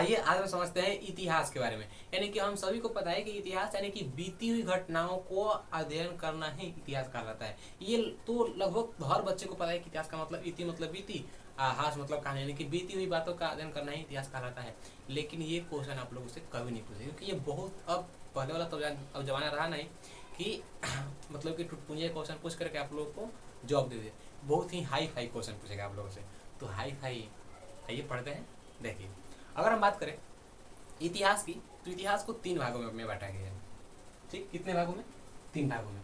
आइए आज हम समझते हैं इतिहास के बारे में। यानी कि हम सभी को पता है कि इतिहास यानी कि बीती हुई घटनाओं को अध्ययन करना ही इतिहास कहलाता है। ये तो लगभग हर बच्चे को पता है कि इतिहास का मतलब इति मतलब बीती, हास मतलब कहानी, यानी कि बीती हुई बातों का अध्ययन करना ही इतिहास कहलाता है। लेकिन ये क्वेश्चन आप लोगों से कभी नहीं पूछे, क्योंकि ये बहुत अब पहले वाला तो अब जमाना रहा नहीं कि मतलब कि टुटपुंजिया क्वेश्चन पूछ करके आप लोगों को जॉब दे दे। बहुत ही हाई फाई क्वेश्चन पूछेगा आप लोगों से। तो हाई फाई आइए पढ़ते हैं। देखिए, अगर हम बात करें इतिहास की, तो इतिहास को 3 भागों में बांटा गया है। ठीक, कितने भागों में? 3 भागों में।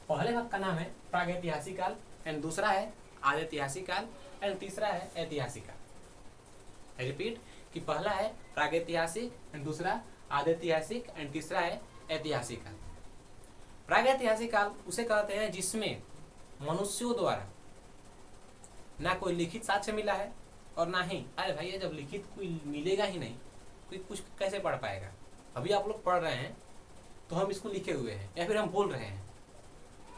पहले भाग का नाम है प्रागैतिहासिक काल, एंड दूसरा है आदिऐतिहासिक काल, एंड तीसरा है ऐतिहासिक काल। रिपीट कि पहला है प्रागैतिहासिक, एंड दूसरा आदिऐतिहासिक, एंड तीसरा है ऐतिहासिक काल। प्रागैतिहासिक काल उसे कहते हैं जिसमें मनुष्यों द्वारा ना कोई लिखित साक्ष्य मिला है और ना ही, अरे भाई जब लिखित कोई मिलेगा ही नहीं, कोई कुछ कैसे पढ़ पाएगा? अभी आप लोग पढ़ रहे हैं तो हम इसको लिखे हुए हैं, या फिर हम बोल रहे हैं।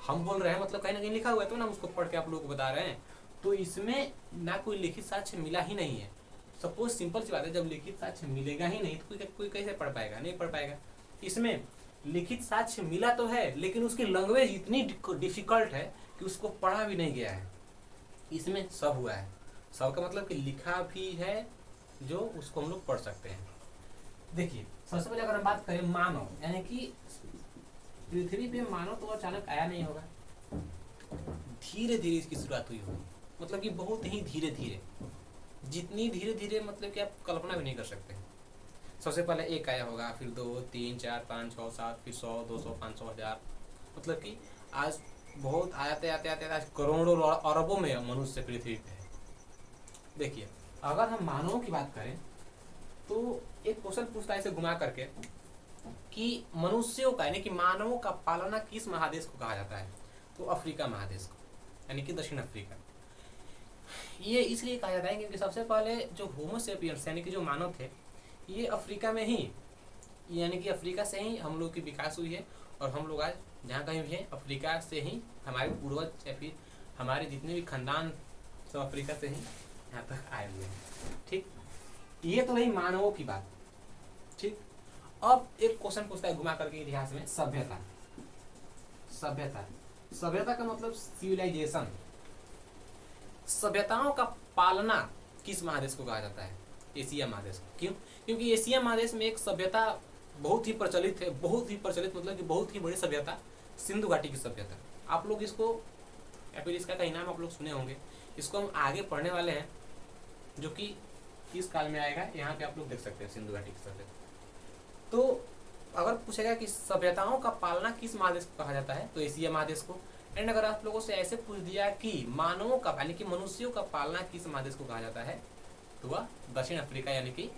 हम बोल रहे हैं मतलब कहीं ना कहीं लिखा हुआ है, तो ना हम उसको पढ़ के आप लोगों को बता रहे हैं। तो इसमें ना कोई लिखित साक्ष्य मिला ही नहीं है। सपोज सिंपल सी बात है, जब लिखित साक्ष्य मिलेगा ही नहीं तो कोई कैसे पढ़ पाएगा? नहीं पढ़ पाएगा। इसमें लिखित साक्ष्य मिला तो है, लेकिन उसकी लैंग्वेज इतनी डिफिकल्ट है कि उसको पढ़ा भी नहीं गया है। इसमें सब हुआ है। सब का मतलब कि लिखा भी है जो उसको हम लोग पढ़ सकते हैं। देखिए, सबसे पहले अगर हम बात करें मानव, यानी कि पृथ्वी पे मानव तो अचानक आया नहीं होगा, धीरे धीरे इसकी शुरुआत हुई होगी। मतलब कि बहुत ही धीरे धीरे, जितनी धीरे धीरे मतलब कि आप कल्पना भी नहीं कर सकते। सबसे पहले एक आया होगा, फिर 2, 3, 4, 5, 6, 7, फिर 100, 200, 500, 1000। मतलब कि आज बहुत आते आते आते आज करोड़ों और अरबों में मनुष्य पृथ्वी पे है। देखिए, अगर हम मानवों की बात करें तो एक क्वेश्चन पूछता है इसे घुमा करके कि मनुष्यों का यानी कि मानवों का पालना किस महादेश को कहा जाता है? तो अफ्रीका महादेश को, यानी कि दक्षिण अफ्रीका। ये इसलिए कहा जाता है क्योंकि सबसे पहले जो होमोसेपियंस यानी कि जो मानव थे, ये अफ्रीका में ही, यानी कि अफ्रीका से ही हम लोग की विकास हुई है। और हम लोग आज जहाँ कहीं भी हैं, अफ्रीका से ही हमारे पूर्वज या फिर हमारे जितने भी खानदान सब अफ्रीका से ही यहाँ तक आए हुए हैं। ठीक, ये तो रही मानवों की बात। ठीक, अब एक क्वेश्चन पूछता है घुमा करके इतिहास में, सभ्यता। सभ्यता, सभ्यता का मतलब सिविलाइजेशन। सभ्यताओं का पालना किस महादेश को कहा जाता है? एशिया महादेश को। क्यों? क्योंकि एशिया महादेश में एक सभ्यता बहुत ही प्रचलित है, बहुत ही प्रचलित मतलब कि बहुत ही बड़ी सभ्यता, सिंधु घाटी की सभ्यता। आप लोग इसको या फिर इसका कहीं नाम आप लोग सुने होंगे। इसको हम आगे पढ़ने वाले हैं, जो कि किस काल में आएगा, यहाँ पे आप लोग देख सकते हैं सिंधु घाटी की सभ्यता। तो अगर पूछेगा कि सभ्यताओं का पालना किस महादेश को कहा जाता है, तो एशिया महादेश को। एंड अगर आप लोगों से ऐसे पूछ दिया कि मानवों का यानी कि मनुष्यों का पालना किस महादेश को कहा जाता है, तो वह दक्षिण अफ्रीका यानी कि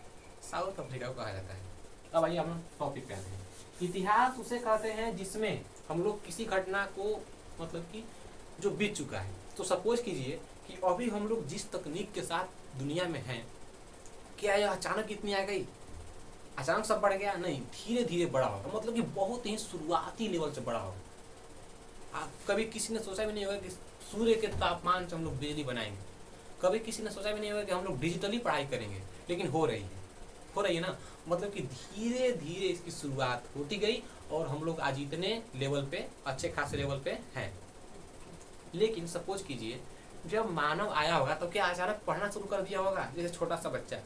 साउथ अफ्रीका को कहा जाता है। अब आइए हम टॉपिक पे आते हैं। इतिहास उसे कहते हैं जिसमें हम लोग किसी घटना को मतलब कि जो बीत चुका है। तो सपोज कीजिए कि अभी हम लोग जिस तकनीक के साथ दुनिया में हैं, क्या यह अचानक इतनी आ गई? अचानक सब बढ़ गया? नहीं, धीरे धीरे बड़ा होगा। मतलब कि बहुत ही शुरुआती लेवल से बड़ा होगा। कभी किसी ने सोचा भी नहीं होगा कि सूर्य के तापमान से हम लोग बिजली बनाएंगे। कभी किसी ने सोचा भी नहीं होगा कि हम लोग डिजिटली पढ़ाई करेंगे, लेकिन हो रही है ना। मतलब कि धीरे धीरे इसकी शुरुआत होती गई और हम लोग आज इतने लेवल पे, अच्छे खासे लेवल पे हैं। लेकिन सपोज कीजिए जब मानव आया होगा तो क्या अचानक पढ़ना शुरू कर दिया होगा? जैसे छोटा सा बच्चा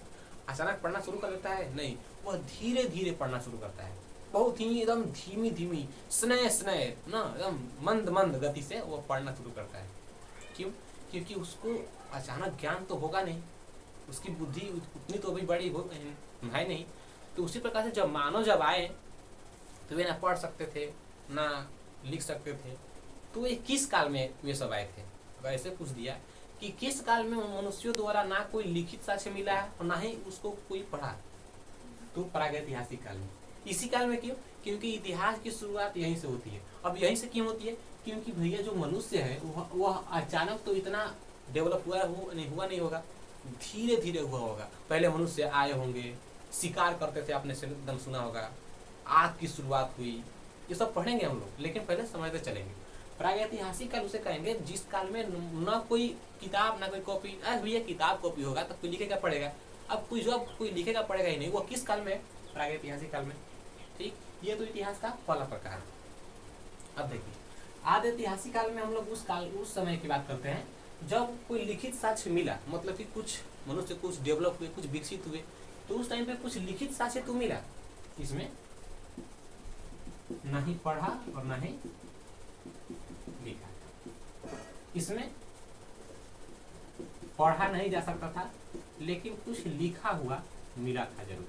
अचानक पढ़ना शुरू कर देता है? नहीं, वह धीरे धीरे पढ़ना शुरू करता है। बहुत ही एकदम धीमी धीमी, स्नेह स्नेह ना, एकदम मंद मंद गति से वह पढ़ना शुरू करता है। क्यों? क्योंकि उसको अचानक ज्ञान तो होगा नहीं, उसकी बुद्धि उतनी तो अभी बड़ी है नहीं। तो उसी प्रकार से जब मानव जब आए तो वे ना पढ़ सकते थे ना लिख सकते थे। तो ये किस काल में वे सब आए थे? अगर ऐसे पूछ दिया कि किस काल में मनुष्यों द्वारा ना कोई लिखित साक्ष्य मिला है और ना ही उसको कोई पढ़ा, तो प्रागैतिहासिक काल में। इसी काल में क्यों? क्योंकि इतिहास की शुरुआत यहीं से होती है। अब यहीं से क्यों होती है? क्योंकि भैया जो मनुष्य है वह अचानक तो इतना डेवलप हुआ नहीं होगा, धीरे धीरे हुआ होगा। पहले मनुष्य आए होंगे, शिकार करते थे, आपने एकदम सुना होगा, आग की शुरुआत हुई। ये सब पढ़ेंगे हम लोग, लेकिन पहले समझते चलेंगे। प्रागैतिहासिक काल उसे कहेंगे जिस काल में न कोई किताब ना कोई कॉपी। भैया किताब कॉपी होगा तो कोई लिखेगा पढ़ेगा? अब कोई लिखेगा पढ़ेगा ही नहीं, वो किस काल में है? प्रागैतिहासिक काल में। ठीक, ये तो इतिहास का पहला प्रकार। अब देखिए आदि ऐतिहासिक काल में हम लोग उस समय की बात करते हैं जब कोई लिखित साक्ष्य मिला, मतलब कि कुछ मनुष्य कुछ डेवलप हुए, कुछ विकसित हुए, तो उस टाइम पे कुछ लिखित साक्ष्य तो मिला, इसमें ना ही पढ़ा और ना ही लिखा। इसमें पढ़ा नहीं जा सकता था, लेकिन कुछ लिखा हुआ मिला था जरूर,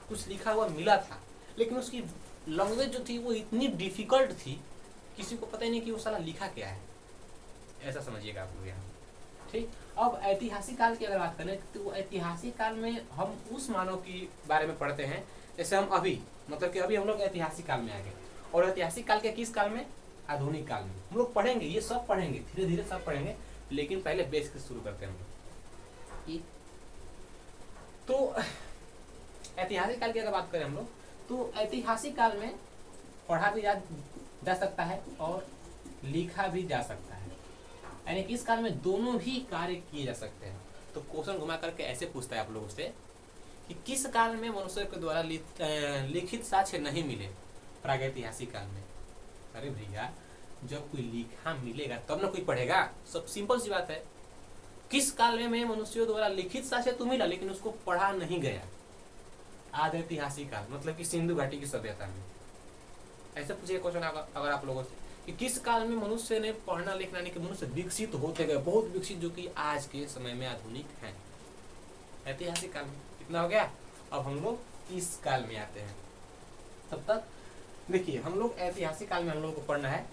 कुछ लिखा हुआ मिला था, लेकिन उसकी लैंग्वेज जो थी वो इतनी डिफिकल्ट थी, किसी को पता ही नहीं कि वो साला लिखा क्या है, ऐसा समझिएगा आप लोग यहाँ। ठीक, अब ऐतिहासिक काल की अगर बात करें तो ऐतिहासिक काल में हम उस मानव की बारे में पढ़ते हैं जैसे हम अभी, मतलब कि अभी हम लोग ऐतिहासिक काल में आ गए, और ऐतिहासिक काल के किस काल में? आधुनिक काल में। हम लोग पढ़ेंगे, ये सब पढ़ेंगे, धीरे धीरे सब पढ़ेंगे, लेकिन पहले बेस से शुरू करते हैं हम लोग। तो ऐतिहासिक काल की अगर बात करें हम लोग, तो ऐतिहासिक काल में पढ़ा भी जा सकता है और लिखा भी जा सकता है, यानी कि इस काल में दोनों ही कार्य किए जा सकते हैं। तो क्वेश्चन घुमा करके ऐसे पूछता है आप लोगों से कि किस काल में मनुष्य के द्वारा लिखित साक्ष्य नहीं मिले? प्रागैतिहासिक काल में। अरे भैया, जब कोई लिखा मिलेगा तब ना कोई पढ़ेगा, सब सिंपल सी बात है। किस काल में मनुष्यों द्वारा लिखित साक्ष्य तो मिला, लेकिन उसको पढ़ा नहीं गया? आदि ऐतिहासिक काल, मतलब कि सिंधु घाटी की सभ्यता में। ऐसे पूछिए क्वेश्चन अगर आप लोगों से कि किस काल में मनुष्य ने पढ़ना लिखना, नहीं कि मनुष्य विकसित होते गए, बहुत विकसित, जो कि आज के समय में आधुनिक है। ऐतिहासिक काल में इतना हो गया। अब हम लोग इस काल में आते हैं। तब तक देखिए, हम लोग ऐतिहासिक काल में हम लोग को पढ़ना है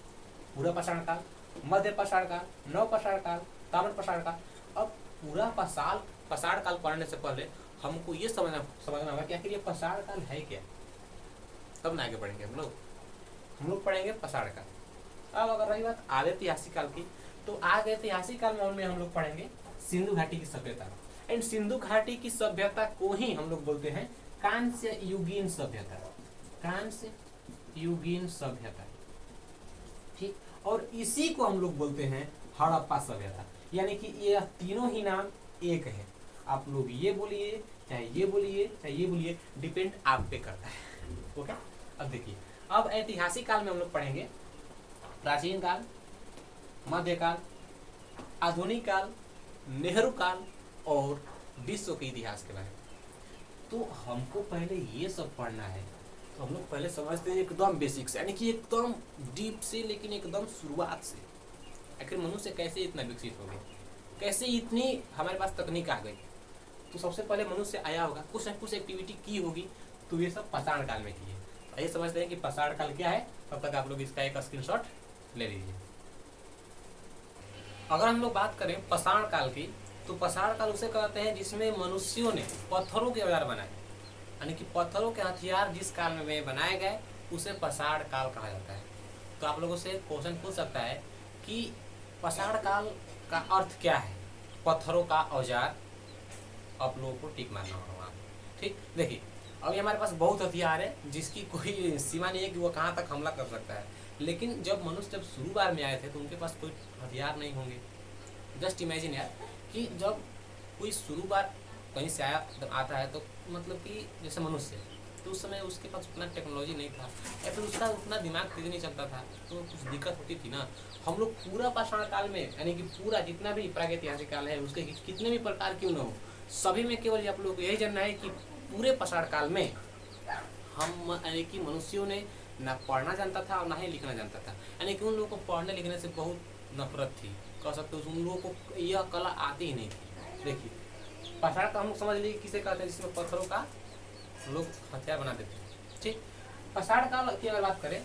पूरा पाषाण काल, मध्य पाषाण काल, नव पाषाण काल, ताम्र पाषाण काल। अब पूरा पाषाण काल पढ़ने से पहले हमको ये समझना होगा कि आखिर ये पाषाण काल है क्या, तब ना आगे बढ़ेंगे हम लोग पढ़ेंगे पाषाण काल। अब अगर रही बात आदि ऐतिहासिक काल की, तो आदि ऐतिहासिक काल में हम लोग पढ़ेंगे सिंधु घाटी की सभ्यता। एंड सिंधु घाटी की सभ्यता को ही हम लोग बोलते हैं कांस्य युगीन सभ्यता। कांस्य युगीन सभ्यता, ठीक। और इसी को हम लोग बोलते हैं हड़प्पा सभ्यता। यानी कि ये तीनों ही नाम एक है, आप लोग ये बोलिए चाहे ये बोलिए चाहे ये बोलिए, डिपेंड आप पे करता है। ओके, अब देखिए, अब ऐतिहासिक काल में हम लोग पढ़ेंगे प्राचीन काल, मध्यकाल, आधुनिक काल, नेहरू काल और विश्व के इतिहास के बारे में। तो हमको पहले ये सब पढ़ना है, तो हम लोग पहले समझते हैं एकदम बेसिक से, यानी कि एकदम डीप से, लेकिन एकदम शुरुआत से। आखिर मनुष्य कैसे इतना विकसित हो गया, कैसे इतनी हमारे पास तकनीक आ गई। तो सबसे पहले मनुष्य आया होगा, कुछ न कुछ एक्टिविटी की होगी, तो ये सब पाषाण काल में की है। ये समझते हैं कि पाषाण काल क्या है। तब तक आप लोग इसका एक स्क्रीनशॉट ले लीजिए। अगर हम लोग बात करें पाषाण काल की, तो पाषाण काल उसे कहते हैं जिसमें मनुष्यों ने पत्थरों के औजार बनाए, यानी कि पत्थरों के हथियार जिस काल में बनाए गए उसे पाषाण काल कहा जाता है। तो आप लोगों से क्वेश्चन पूछ सकता है कि पाषाण काल का अर्थ क्या है? पत्थरों का औजार, आप लोगों को टिक मारना होगा। ठीक, देखिए, अभी हमारे पास बहुत हथियार है जिसकी कोई सीमा नहीं है कि वो कहाँ तक हमला कर सकता है, लेकिन जब मनुष्य जब शुरू बार में आए थे तो उनके पास कोई हथियार नहीं होंगे। जस्ट इमेजिन यार कि जब कोई शुरू बार कहीं से आता है, तो मतलब कि जैसे मनुष्य, तो उस समय उसके पास उतना टेक्नोलॉजी नहीं था, या फिर उसका उतना दिमाग तेज नहीं चलता था, तो कुछ दिक्कत होती थी ना। हम लोग पूरा पाषाण काल में, यानी कि पूरा जितना भी प्रागैतिहासिक काल है उसके कितने भी प्रकार क्यों न हो, सभी में केवल आप लोग को यही जानना है कि पूरे पाषाण काल में हम, यानी कि मनुष्यों ने ना पढ़ना जानता था और ना ही लिखना जानता था। यानी कि उन लोगों को पढ़ने लिखने से बहुत नफरत थी, कह सकते हो। उन लोगों को यह कला आती ही नहीं थी। देखिए, पाषाण का हम समझ लीजिए किसे कहते हैं, जिसमें पत्थरों का लोग हथियार बना देते हैं। ठीक, पाषाण काल की अगर बात करें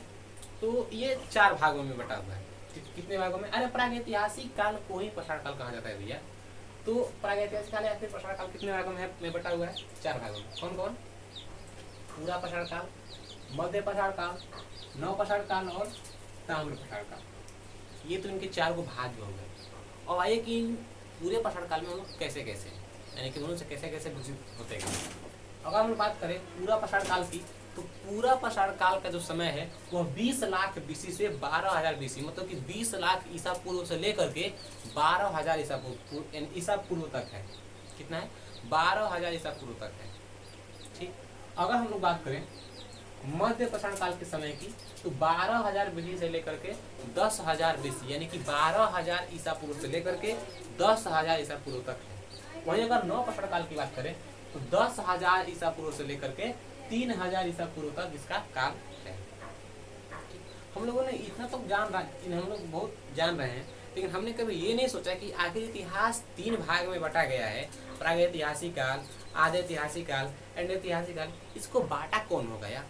तो ये 4 भागों में बटा हुआ है। कितने भागों में? अरे प्रागैतिहासिक काल को ही पाषाण काल कहा जाता है भैया। तो प्रागैतिहासिक काल या फिर पाषाण काल कितने भागों में बटा हुआ है? 4 भागों में। कौन कौन? पूरा पाषाण काल, मध्य पाषाण काल, नव पाषाण काल और ताम्र पाषाण काल। ये तो इनके 4 भाग हो गए। और आइए कि पूरे पाषाण काल में हम लोग कैसे कैसे, यानी कि मनुष्य कैसे कैसे विकसित होते गए। अगर हम बात करें पूरा पाषाण काल की, तो पूरा पाषाण काल का जो समय है वह 20 लाख बीसी से 12,000 बीसी, मतलब कि 20 लाख ईसा पूर्व से लेकर के 12,000 ईसा पूर्व तक है। कितना है? 12,000 ईसा पूर्व तक है। ठीक, अगर हम लोग बात करें मध्य पाषाण काल के समय की, तो 12,000 BC से लेकर के 10,000 BC, यानी कि 12,000 ईसा पूर्व से लेकर के 10,000 ईसा पूर्व तक है। वहीं अगर नव पाषाण काल की बात करें तो 10,000 ईसा पूर्व से लेकर के 3,000 ईसा पूर्व तक इसका काल है। हम लोगों ने इतना तो हम लोग बहुत जान रहे हैं, लेकिन हमने कभी ये नहीं सोचा कि आखिर इतिहास 3 भाग में बटा गया है, प्रागैतिहासिक काल, आधे ऐतिहासिक काल, एंड ऐतिहासिक काल। इसको बांटा कौन होगा यार?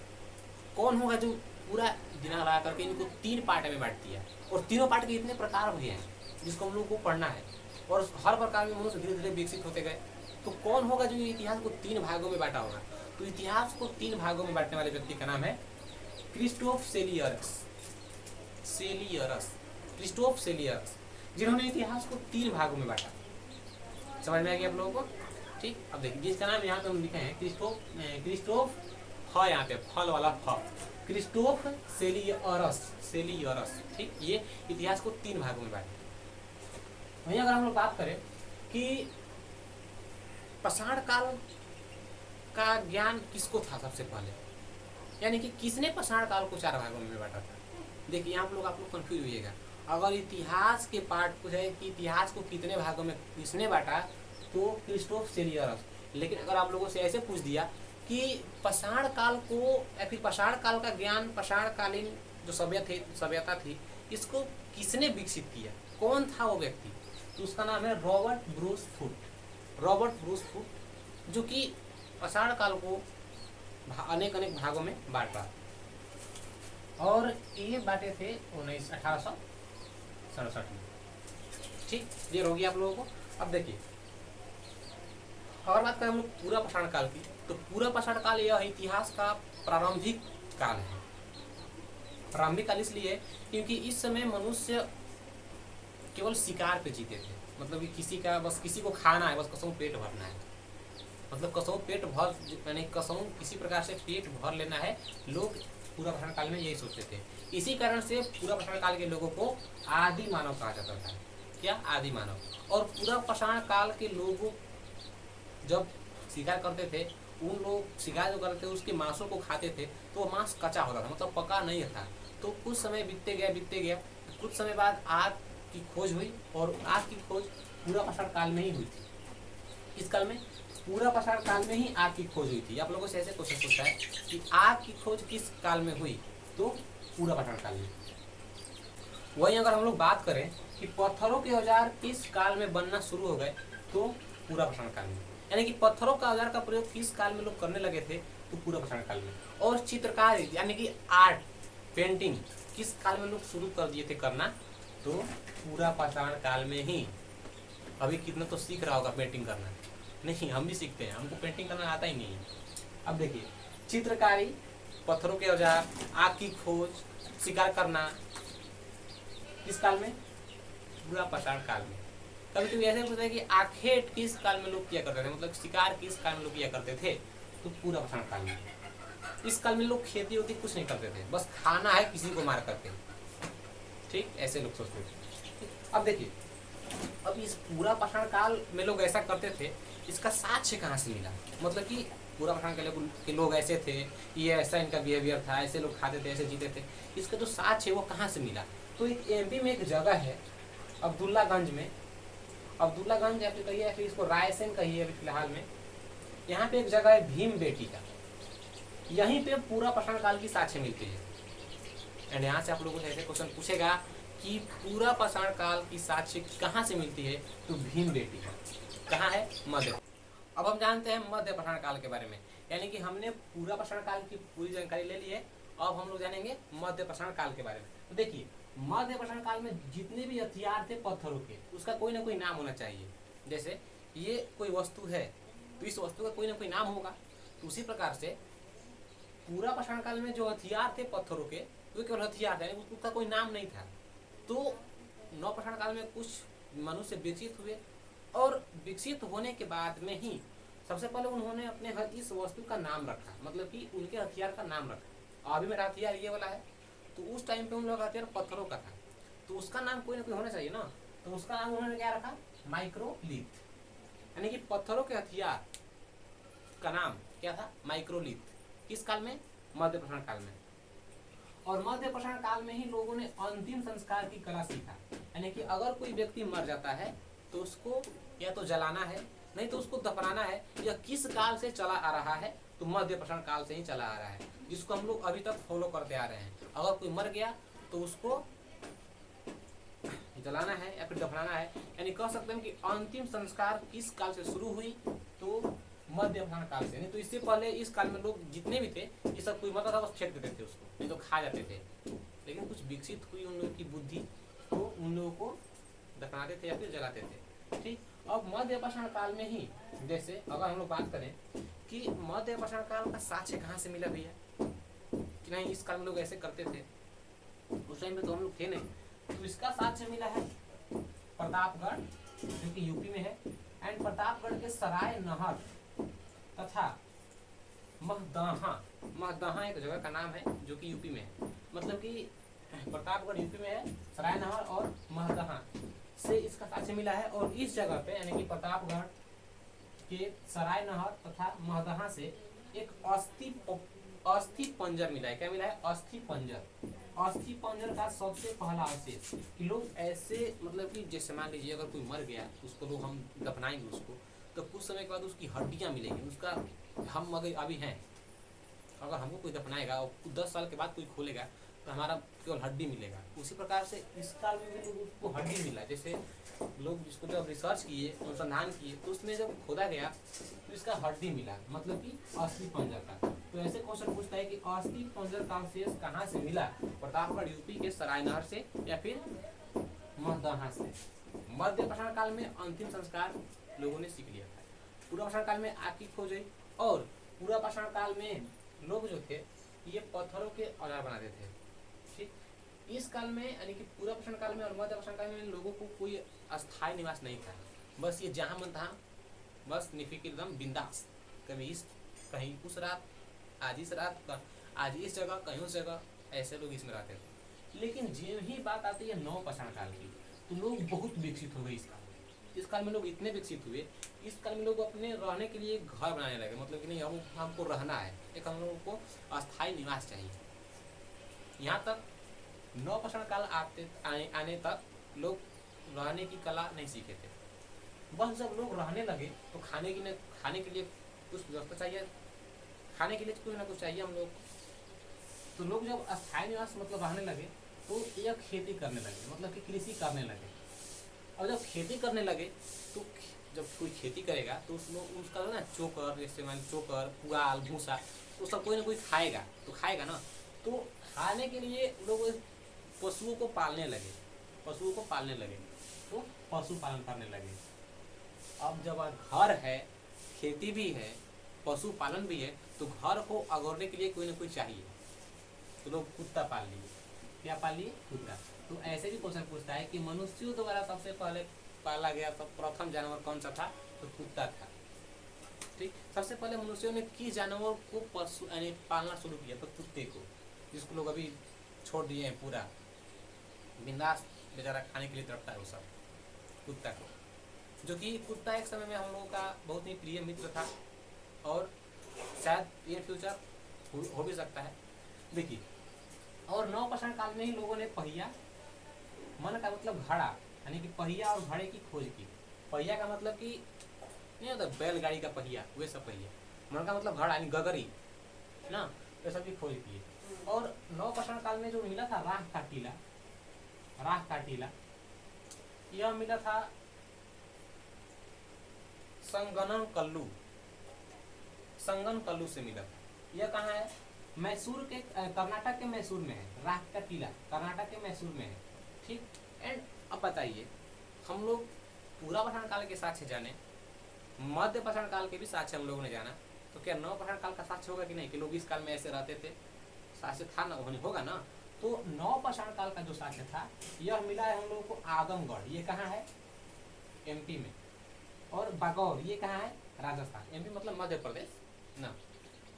कौन होगा जो पूरा दिमाग लगा करके इनको 3 पार्ट में बांट दिया? और तीनों पार्ट के इतने प्रकार भी हैं जिसको हम लोग को पढ़ना है, और हर प्रकार में मनुष्य धीरे धीरे विकसित होते गए। तो कौन होगा जो इतिहास को 3 भागों में बांटा होगा? तो इतिहास को 3 भागों में बांटने वाले व्यक्ति का नाम है क्रिस्टोफ सेलियरस। क्रिस्टोफ सेलियरस, जिन्होंने इतिहास को 3 भागों में बांटा। समझ में आ गया आप लोगों को? ठीक, अब देखिए जिसका नाम यहाँ पे हम लिखे हैं क्रिस्टोफ फ, यहाँ पे फल वाला फ, क्रिस्टोफ सेलियरस। ठीक, ये इतिहास को 3 भागों में बांटे। वहीं अगर हम लोग बात करें कि पाषाण काल का ज्ञान किसको था सबसे पहले, यानी कि किसने पाषाण काल को 4 भागों में बांटा था? देखिए यहाँ आप लोग कंफ्यूज होइएगा। अगर इतिहास के पार्ट पूछे कि इतिहास को कितने भागों में किसने बांटा, तो क्रिस्टोफ सेलियरस। लेकिन अगर आप लोगों से ऐसे पूछ दिया कि पाषाण काल को, या फिर पाषाण काल का ज्ञान, पाषाणकालीन जो सभ्यता थी, इसको किसने विकसित किया, कौन था वो व्यक्ति, तो उसका नाम है रॉबर्ट ब्रूस फूट, जो कि पाषाण काल को अनेक भागों में बांटा, और ये बांटे थे 1867 में। ठीक, क्लियर हो गया आप लोगों को? अब देखिए अगर बात करें हम लोग पूरा पाषाण काल की, तो पूरा पाषाण काल यह इतिहास का प्रारंभिक काल है। प्रारंभिक काल इसलिए क्योंकि इस समय मनुष्य केवल शिकार पे जीते थे। मतलब कि किसी को खाना है, बस कसम पेट भरना है, मतलब कसम पेट भर, यानी कसम किसी प्रकार से पेट भर लेना है। लोग पूरा पाषाण काल में यही सोचते थे। इसी कारण से पूरा पाषाण काल के लोगों को आदि मानव कहा जाता था। क्या? आदि मानव। और पूरा पाषाण काल के लोग जब शिकार करते थे, उन लोग शिकार जो करते थे उसके मांसों को खाते थे, तो वो मांस कच्चा होता था, मतलब पका नहीं था। तो कुछ समय बीतते गया, कुछ समय बाद आग की खोज हुई, और आग की खोज पूरा पाषाण काल में ही हुई थी। इस काल में पूरा पाषाण काल में ही आग की खोज हुई थी। आप लोगों से ऐसे क्वेश्चन पूछता है कि आग की खोज किस काल में हुई, तो पूरा पाषाण काल में। वहीं अगर हम लोग बात करें कि पत्थरों के औजार किस काल में बनना शुरू हो गए, तो पूरा पाषाण काल में। यानी कि पत्थरों का औजार का प्रयोग किस काल में लोग करने लगे थे, तो पूरा पाषाण काल में। और चित्रकारी यानी कि आर्ट, पेंटिंग किस काल में लोग शुरू कर दिए थे करना, तो पूरा पाषाण काल में ही। अभी कितना तो सीख रहा होगा पेंटिंग करना, नहीं हम भी सीखते हैं, हमको पेंटिंग करना आता ही नहीं है। अब देखिए चित्रकारी, पत्थरों के औजार, आग की खोज, शिकार करना किस काल में, पूरा पाषाण काल में। कभी कभी ऐसे पूछता है कि आखेट किस काल में लोग किया करते थे, मतलब शिकार किस काल में लोग किया करते थे, तो पूरा पाषाण काल में। इस काल में लोग खेती होती कुछ नहीं करते थे, बस खाना है किसी को मार करके। ठीक, ऐसे लोग सोचते थे। अब देखिए अब इस पूरा पाषाण काल में लोग ऐसा करते थे, इसका साक्ष्य कहाँ से मिला? मतलब कि पूरा पाषाण काल के लोग ऐसे थे, ये ऐसा इनका बिहेवियर था, ऐसे लोग खाते थे, ऐसे जीते थे, इसका जो साक्ष्य है वो कहाँ से मिला? तो एक एमपी में एक जगह है अब्दुल्लागंज में, अब्दुल्लागंज या फिर कहिए, फिर इसको रायसेन कहिए अभी फिलहाल में। यहाँ पे एक जगह है भीम बेटी का, यहीं पे पूरा पाषाण काल की साक्ष्य मिलती है। एंड यहाँ से आप लोगों से ऐसे क्वेश्चन पूछेगा कि पूरा पाषाण काल की साक्ष्य कहाँ से मिलती है, तो भीम बेटी का कहाँ है, मध्य। अब हम जानते हैं मध्य पाषाण काल के बारे में, यानी कि हमने पूरा पाषाण काल की पूरी जानकारी ले ली है। अब हम लोग जानेंगे मध्य पाषाण काल के बारे में। तो देखिए मध्य पाषाण काल में जितने भी हथियार थे पत्थरों के, उसका कोई ना कोई नाम होना चाहिए। जैसे ये कोई वस्तु है, तो इस वस्तु का कोई ना कोई नाम होगा। तो उसी प्रकार से पूरा पाषाण काल में जो हथियार थे पत्थरों के, वो केवल हथियार थे, उसका कोई नाम नहीं था। तो नव पाषाण काल में कुछ मनुष्य विकसित हुए, और विकसित होने के बाद में ही सबसे पहले उन्होंने अपने इस वस्तु का नाम रखा, मतलब कि उनके हथियार का नाम रखा। अभी मेरा हथियार ये वाला है, तो उस टाइम पे उन लोगों का हथियार पत्थरों का था, तो उसका नाम कोई ना कोई होना चाहिए ना। तो उसका नाम उन्होंने क्या रखा, माइक्रोलिथ। यानी कि पत्थरों के हथियार का नाम क्या था? माइक्रोलिथ। किस काल में? मध्य पाषाण काल में। और मध्य पाषाण काल में ही लोगों ने अंतिम संस्कार की कला सीखा। यानी कि अगर कोई व्यक्ति मर जाता है तो उसको या तो जलाना है, नहीं तो उसको दफनाना है। यह किस काल से चला आ रहा है? तो मध्य पाषाण काल से ही चला आ रहा है, जिसको हम लोग अभी तक फॉलो करते आ रहे हैं। अगर कोई मर गया तो उसको जलाना है या फिर दफनाना है। यानी कह सकते हैं कि अंतिम संस्कार किस काल से शुरू हुई? तो मध्य पाषाण काल से। नहीं तो इससे पहले इस काल में लोग जितने भी थे ये सब कोई मरता था बस फेंक देते थे उसको, नहीं तो खा जाते थे। लेकिन कुछ विकसित हुई उन लोगों की बुद्धि, तो उन लोगों को दफनाते थे या फिर जलाते थे। ठीक, अब मध्य पाषाण काल में ही जैसे अगर हम लोग बात करें कि मध्य पाषाण काल का साक्ष्य कहाँ से मिला भैया, कि नहीं इस काल में लोग ऐसे करते थे, उस टाइम पे तो हम लोग थे नहीं। तो इसका साक्ष्य मिला है प्रतापगढ़, जो कि यूपी में है, एंड प्रतापगढ़ के सराय नहर तथा महदहा एक जगह का नाम है जो कि यूपी में है। मतलब कि प्रतापगढ़ यूपी में है, सराय नहर और महदहा से इसका साक्ष्य मिला है। और इस जगह पे यानी कि प्रतापगढ़ के सराय नहर तथा महदहा से एक अस्थि पंजर मिला है। क्या मिला है? अस्थि पंजर। अस्थि पंजर का सबसे पहला अवशेष कि लोग ऐसे, मतलब कि जैसे मान लीजिए अगर कोई मर गया उसको लोग हम दफनाएंगे उसको, तो कुछ समय के बाद उसकी हड्डियां मिलेंगी। उसका हम अगर अभी हैं, अगर हमको कोई दफनाएगा और 10 साल के बाद कोई खोलेगा तो हमारा केवल हड्डी मिलेगा। उसी प्रकार से इस काल में भी उसको हड्डी मिला। जैसे लोग जिसको जब रिसर्च किए, अनुसंधान किए, तो उसमें जब खोदा गया तो इसका हड्डी मिला, मतलब कि अस्थि पंजर का। तो ऐसे क्वेश्चन पूछता है कि अस्थि पंजर का अवशेष कहाँ से मिला? प्रतापगढ़ यूपी के सराय नहर से या फिर महदहा से। मध्य पाषाण काल में अंतिम संस्कार लोगों ने सीख लिया था। पूर्व पाषाण काल में आग की खोज हुई, और पूर्व पाषाण काल में लोग जो थे ये पत्थरों के औजार बनाते थे। ठीक, इस काल में यानी कि पूर्व पाषाण काल में और मध्य पाषाण काल में लोगों को कोई अस्थायी निवास नहीं था। बस ये जहाँ मन था बस निफिकिरदम बिंदास, कभी इस कहीं उस रात, आज इस रात, आज इस जगह, कहीं उस जगह, ऐसे लोग इसमें रहते थे। लेकिन जो ही बात आती है नव पाषाण काल की, तो लोग बहुत विकसित हो गए। इस काल में लोग इतने विकसित हुए, इस काल में लोग अपने रहने के लिए घर बनाने लगे। मतलब कि नहीं हमको रहना है, एक हम लोगों को अस्थायी निवास चाहिए। यहाँ तक नव पाषाण काल आने तक लोग रहने की कला नहीं सीखे थे। बस जब लोग रहने लगे तो खाने के लिए कुछ व्यवस्था चाहिए, खाने के लिए कुछ ना कुछ चाहिए हम लोग। तो लोग जब अस्थायी निवास मतलब रहने लगे तो यह खेती करने लगे, मतलब कि कृषि करने लगे। और जब खेती करने लगे तो जब कोई खेती करेगा तो उसमें उसका ना चोकर, जैसे मान चोकर, पुआल, भूसा, तो सब कोई ना कोई खाएगा, तो खाएगा ना। तो खाने के लिए लोग पशुओं को पालने लगे, तो पशु पालन करने लगे। अब जब घर है, खेती भी है, पशुपालन भी है, तो घर को अगोरने के लिए कोई ना कोई चाहिए, तो लोग कुत्ता पाल लिए। क्या पाल लिए? कुत्ता। तो ऐसे भी क्वेश्चन पूछता है कि मनुष्यों द्वारा सबसे पहले पाला गया तो प्रथम जानवर कौन सा था? तो कुत्ता था। ठीक, सबसे पहले मनुष्यों ने किस जानवर को पशु यानी पालना शुरू किया? तो कुत्ते को, जिसको लोग अभी छोड़ दिए हैं पूरा बिंदास, बेचारा खाने के लिए तड़पता है वो सब, कुत्ता को। जो कि कुत्ता एक समय में हम लोगों का बहुत ही प्रिय मित्र था, और शायद इन फ्यूचर हो भी सकता है। देखिए, और नव पाषाण काल में ही लोगों ने पहिया, मन का मतलब घड़ा, यानी कि पहिया और घड़े की खोज की। पहिया का मतलब कि नहीं होता बैलगाड़ी का पहिया, वे सब पहिया। मन का मतलब घड़ा यानी गगरी ना, वे सब की खोज की। और नव पाषाण काल में जो मिला था राख का टीला, यह मिला था संगन कल्लू से मिला। यह कहाँ है? मैसूर के, कर्नाटक के मैसूर में है। राख का टीला कर्नाटक के मैसूर में है। ठीक, एंड अब बताइए, हम लोग पूरा पाषाण काल के साक्ष्य जाने, मध्य पाषाण काल के भी साक्ष्य हम लोगों ने जाना, तो क्या नव पाषाण काल का साक्ष्य होगा कि नहीं, कि लोग इस काल में ऐसे रहते थे? साक्ष्य था ना, होगा ना। तो नव पाषाण काल का जो साक्ष्य था यह मिला है हम लोगों को आदमगढ़, ये कहाँ है? एमपी में। और बागौर, ये कहाँ है? राजस्थान। एमपी मतलब मध्य प्रदेश ना।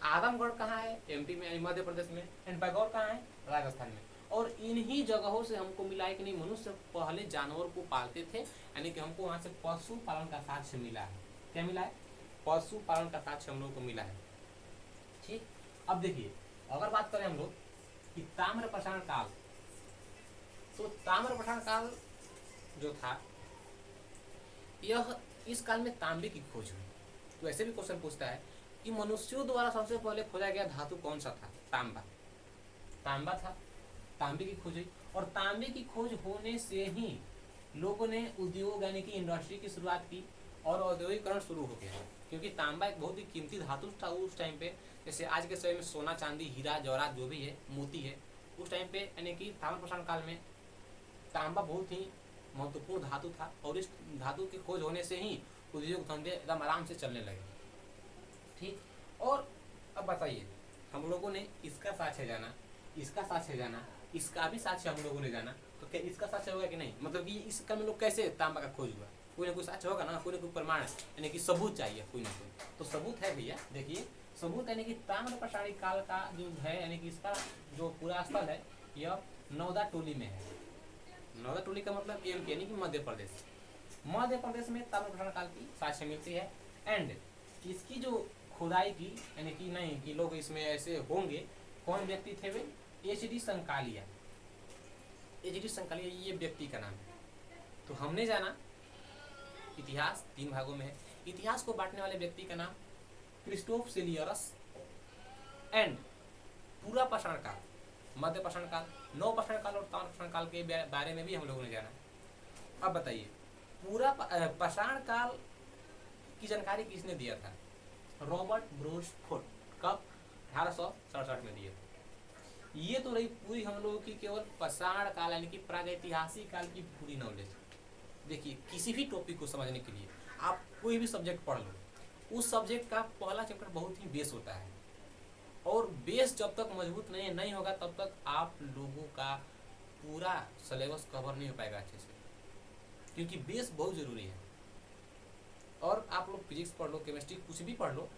आदमगढ़ कहाँ है? एमपी में, मध्य प्रदेश में। एंड बागौर कहाँ है? राजस्थान में। और इन्हीं जगहों से हमको मिला है कि नहीं मनुष्य पहले जानवर को पालते थे, यानी कि हमको वहाँ से पशु पालन का साक्ष्य मिला है। क्या मिला है, पशुपालन का साक्ष्य हम लोग को मिला है। ठीक, अब देखिए अगर बात करें हम लोग कि ताम्र प्रसारण काल, तो ताम्र प्रसारण काल जो था यह इस काल में तांबे की खोज हुई। तो ऐसे भी क्वेश्चन पूछता है कि मनुष्यों द्वारा सबसे पहले खोजा गया धातु कौन सा था, तांबा। तांबा था, तांबे की खोज हुई और तांबे की खोज होने से ही लोगों ने उद्योग यानी कि इंडस्ट्री की शुरुआत की और औद्योगिकरण शुरू हो गया, क्योंकि तांबा एक बहुत ही कीमती धातु था उस टाइम पे। जैसे आज के समय में सोना चांदी हीरा जवाहरात जो भी है मोती है, उस टाइम पे यानी कि ताम्र प्रसारण काल में तांबा बहुत ही महत्वपूर्ण धातु था और इस धातु की खोज होने से ही उद्योग धंधे एकदम आराम से चलने लगे। ठीक, और अब बताइए हम लोगों ने इसका साक्ष्य जाना, इसका साक्ष्य जाना, इसका भी साक्ष्य हम लोगों ने जाना, तो क्या इसका साक्ष्य होगा कि नहीं, मतलब कि इसका में लोग कैसे तांबा का खोज हुआ, कोई ना कोई साक्ष्य होगा ना, कोई ना कोई प्रमाण यानी कि सबूत चाहिए कोई ना कोई। तो सबूत है भैया, देखिए सबूत यानी कि ताम्र प्रसारण काल का जो है यानी कि इसका जो पूरा स्थल है यह नौदा टोली में है। नौदा टोली का मतलब एमपी यानी कि मध्य प्रदेश। मध्य प्रदेश में ताम्र प्रसारण काल की साक्ष्य मिलती है। एंड इसकी जो खुदाई की यानी कि नहीं कि लोग इसमें ऐसे होंगे, कौन व्यक्ति थे वे, एच.डी. संकालिया। एच.डी. संकालिया ये व्यक्ति का नाम है। तो हमने जाना इतिहास 3 भागों में है। इतिहास को बांटने वाले व्यक्ति का नाम क्रिस्टोफ सेलियरस। एंड पूरा पाषाण काल, मध्य पाषाण काल, नव पाषाण काल और ताम्र पाषाण काल के बारे में भी हम लोगों ने जाना। अब बताइए पूरा पाषाण काल की जानकारी किसने दिया था, रॉबर्ट ब्रूस फोर्ड। कब, 1867 में दिए थे। ये तो रही पूरी हम लोगों की केवल पाषाण काल यानी कि प्रागैतिहासिक काल की पूरी नॉलेज। देखिए किसी भी टॉपिक को समझने के लिए आप कोई भी सब्जेक्ट पढ़ लो, उस सब्जेक्ट का पहला चैप्टर बहुत ही बेस होता है और बेस जब तक मजबूत नहीं होगा तब तक आप लोगों का पूरा सिलेबस कवर नहीं हो पाएगा अच्छे से, क्योंकि बेस बहुत ज़रूरी है। और आप लोग फिजिक्स पढ़ लो, केमिस्ट्री कुछ भी पढ़ लो,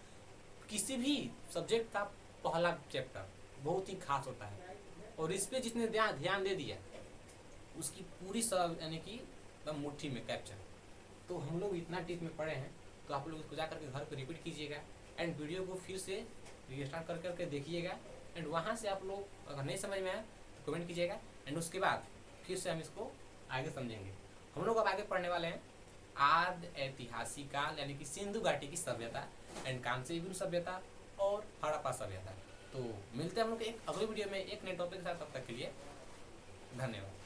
किसी भी सब्जेक्ट का पहला चैप्टर बहुत ही खास होता है और इस पे जिसने ध्यान दे दिया उसकी पूरी सब यानी कि मुट्ठी में कैप्चर। तो हम लोग इतना टिप में पढ़े हैं, तो आप लोग इसको जा करके घर पर रिपीट कीजिएगा एंड वीडियो को फिर से रिस्टार्ट कर करके देखिएगा। एंड वहाँ से आप लोग अगर नहीं समझ में आया तो कमेंट कीजिएगा एंड उसके बाद फिर से हम इसको आगे समझेंगे। हम लोग अब आगे पढ़ने वाले हैं आद्य ऐतिहासिक काल यानी कि सिंधु घाटी की सभ्यता एंड कांस्य युगीन सभ्यता और हड़प्पा सभ्यता। तो मिलते हैं हम लोग एक अगले वीडियो में एक नए टॉपिक के साथ, तब तक के लिए धन्यवाद।